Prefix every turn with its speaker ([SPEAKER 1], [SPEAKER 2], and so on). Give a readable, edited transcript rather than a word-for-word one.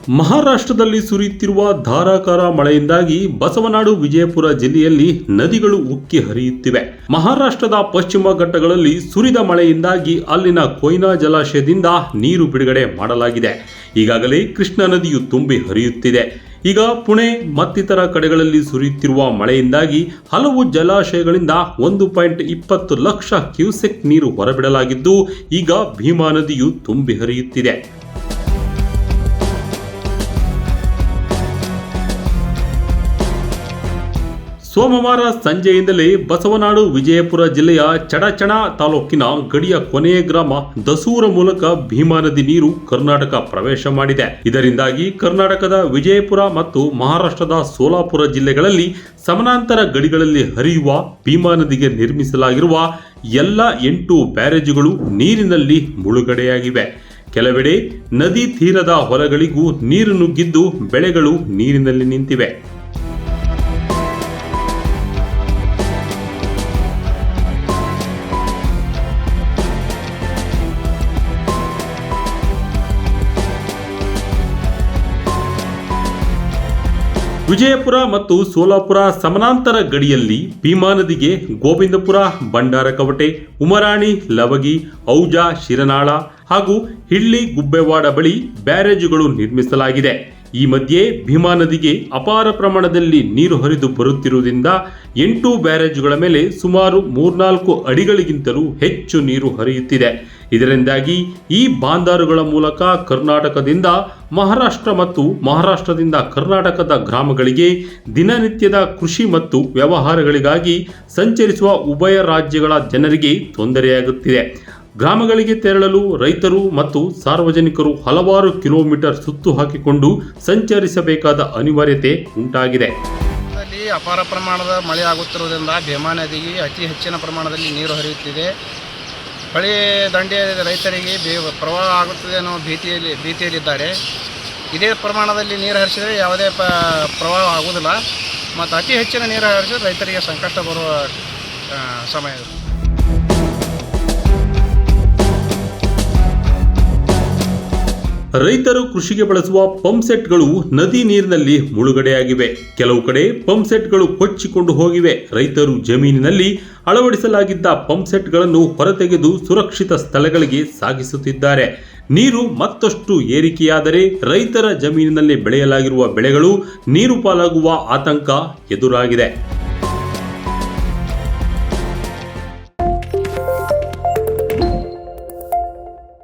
[SPEAKER 1] ಮಹಾರಾಷ್ಟ್ರದಲ್ಲಿ ಸುರಿಯುತ್ತಿರುವ ಧಾರಾಕಾರ ಮಳೆಯಿಂದಾಗಿ ಬಸವನಾಡು ವಿಜಯಪುರ ಜಿಲ್ಲೆಯಲ್ಲಿ ನದಿಗಳು ಉಕ್ಕಿ ಹರಿಯುತ್ತಿವೆ. ಮಹಾರಾಷ್ಟ್ರದ ಪಶ್ಚಿಮ ಘಟ್ಟಗಳಲ್ಲಿ ಸುರಿದ ಮಳೆಯಿಂದಾಗಿ ಅಲ್ಲಿನ ಕೊಯ್ನಾ ಜಲಾಶಯದಿಂದ ನೀರು ಬಿಡುಗಡೆ ಮಾಡಲಾಗಿದೆ. ಈಗಾಗಲೇ ಕೃಷ್ಣಾ ನದಿಯು ತುಂಬಿ ಹರಿಯುತ್ತಿದೆ. ಈಗ ಪುಣೆ ಮತ್ತಿತರ ಕಡೆಗಳಲ್ಲಿ ಸುರಿಯುತ್ತಿರುವ ಮಳೆಯಿಂದಾಗಿ ಹಲವು ಜಲಾಶಯಗಳಿಂದ 1.20 ಲಕ್ಷ ಕ್ಯೂಸೆಕ್ ನೀರು ಹೊರಬಿಡಲಾಗಿದ್ದು, ಈಗ ಭೀಮಾ ನದಿಯು ತುಂಬಿ ಹರಿಯುತ್ತಿದೆ. ಸೋಮವಾರ ಸಂಜೆಯಿಂದಲೇ ಬಸವನಾಡು ವಿಜಯಪುರ ಜಿಲ್ಲೆಯ ಚಡಚಣ ತಾಲೂಕಿನ ಗಡಿಯ ಕೊನೆಯ ಗ್ರಾಮ ದಸೂರ ಮೂಲಕ ಭೀಮಾ ನದಿ ನೀರು ಕರ್ನಾಟಕ ಪ್ರವೇಶ ಮಾಡಿದೆ. ಇದರಿಂದಾಗಿ ಕರ್ನಾಟಕದ ವಿಜಯಪುರ ಮತ್ತು ಮಹಾರಾಷ್ಟ್ರದ ಸೋಲಾಪುರ ಜಿಲ್ಲೆಗಳಲ್ಲಿ ಸಮಾನಾಂತರ ಗಡಿಗಳಲ್ಲಿ ಹರಿಯುವ ಭೀಮಾ ನದಿಗೆ ನಿರ್ಮಿಸಲಾಗಿರುವ ಎಲ್ಲ 8 ಬ್ಯಾರೇಜುಗಳು ನೀರಿನಲ್ಲಿ ಮುಳುಗಡೆಯಾಗಿವೆ. ಕೆಲವೆಡೆ ನದಿ ತೀರದ ಹೊಲಗಳಿಗೂ ನೀರು ನುಗ್ಗಿದ್ದು ಬೆಳೆಗಳು ನೀರಿನಲ್ಲಿ ನಿಂತಿವೆ. ವಿಜಯಪುರ ಮತ್ತು ಸೋಲಾಪುರ ಸಮಾನಾಂತರ ಗಡಿಯಲ್ಲಿ ಭೀಮಾ ನದಿಗೆ ಗೋವಿಂದಪುರ, ಬಂಡಾರಕವಟೆ, ಉಮರಾಣಿ, ಲವಗಿ, ಔಜಾ, ಶಿರನಾಳ ಹಾಗೂ ಹಿಳ್ಳಿ ಗುಬ್ಬೆವಾಡ ಬಳಿ ಬ್ಯಾರೇಜುಗಳು ನಿರ್ಮಿಸಲಾಗಿದೆ. ಈ ಮಧ್ಯೆ ಭೀಮಾ ನದಿಗೆ ಅಪಾರ ಪ್ರಮಾಣದಲ್ಲಿ ನೀರು ಹರಿದು ಬರುತ್ತಿರುವುದರಿಂದ 8 ಬ್ಯಾರೇಜುಗಳ ಮೇಲೆ ಸುಮಾರು 3-4 ಅಡಿಗಳಿಗಿಂತಲೂ ಹೆಚ್ಚು ನೀರು ಹರಿಯುತ್ತಿದೆ. ಇದರಿಂದಾಗಿ ಈ ಬಾಂದಾರುಗಳ ಮೂಲಕ ಕರ್ನಾಟಕದಿಂದ ಮಹಾರಾಷ್ಟ್ರ ಮತ್ತು ಮಹಾರಾಷ್ಟ್ರದಿಂದ ಕರ್ನಾಟಕದ ಗ್ರಾಮಗಳಿಗೆ ದಿನನಿತ್ಯದ ಕೃಷಿ ಮತ್ತು ವ್ಯವಹಾರಗಳಿಗಾಗಿ ಸಂಚರಿಸುವ ಉಭಯ ರಾಜ್ಯಗಳ ಜನರಿಗೆ ತೊಂದರೆಯಾಗುತ್ತಿದೆ. ಗ್ರಾಮಗಳಿಗೆ ತೆರಳಲು ರೈತರು ಮತ್ತು ಸಾರ್ವಜನಿಕರು ಹಲವಾರು ಕಿಲೋಮೀಟರ್ ಸುತ್ತು ಹಾಕಿಕೊಂಡು ಸಂಚರಿಸಬೇಕಾದ ಅನಿವಾರ್ಯತೆ ಉಂಟಾಗಿದೆ.
[SPEAKER 2] ಅಪಾರ ಪ್ರಮಾಣದ ಮಳೆ ಆಗುತ್ತಿರುವುದರಿಂದ ಭೀಮಾ ನದಿಗೆ ಅತಿ ಹೆಚ್ಚಿನ ಪ್ರಮಾಣದಲ್ಲಿ ನೀರು ಹರಿಯುತ್ತಿದೆ. ಹೊಳೆ ದಂಡೆಯ ರೈತರಿಗೆ ಪ್ರವಾಹ ಆಗುತ್ತದೆ ಅನ್ನೋ ಭೀತಿಯಲ್ಲಿದ್ದಾರೆ. ಇದೇ ಪ್ರಮಾಣದಲ್ಲಿ ನೀರು ಹರಿಸಿದರೆ ಯಾವುದೇ ಪ್ರವಾಹ ಆಗುವುದಿಲ್ಲ ಮತ್ತು ಅತಿ ಹೆಚ್ಚಿನ ನೀರು ಹರಿಸಿದರೆ ರೈತರಿಗೆ ಸಂಕಷ್ಟ ಬರುವ ಸಮಯ.
[SPEAKER 1] ರೈತರು ಕೃಷಿಗೆ ಬಳಸುವ ಪಂಪ್ಸೆಟ್ಗಳು ನದಿ ನೀರಿನಲ್ಲಿ ಮುಳುಗಡೆಯಾಗಿವೆ. ಕೆಲವು ಕಡೆ ಪಂಪ್ಸೆಟ್ಗಳು ಕೊಚ್ಚಿಕೊಂಡು ಹೋಗಿವೆ. ರೈತರು ಜಮೀನಿನಲ್ಲಿ ಅಳವಡಿಸಲಾಗಿದ್ದ ಪಂಪ್ಸೆಟ್ಗಳನ್ನು ಹೊರತೆಗೆದು ಸುರಕ್ಷಿತ ಸ್ಥಳಗಳಿಗೆ ಸಾಗಿಸುತ್ತಿದ್ದಾರೆ. ನೀರು ಮತ್ತಷ್ಟು ಏರಿಕೆಯಾದರೆ ರೈತರ ಜಮೀನಿನಲ್ಲಿ ಬೆಳೆಯಲಾಗಿರುವ ಬೆಳೆಗಳು ನೀರು ಪಾಲಾಗುವ ಆತಂಕ ಎದುರಾಗಿದೆ.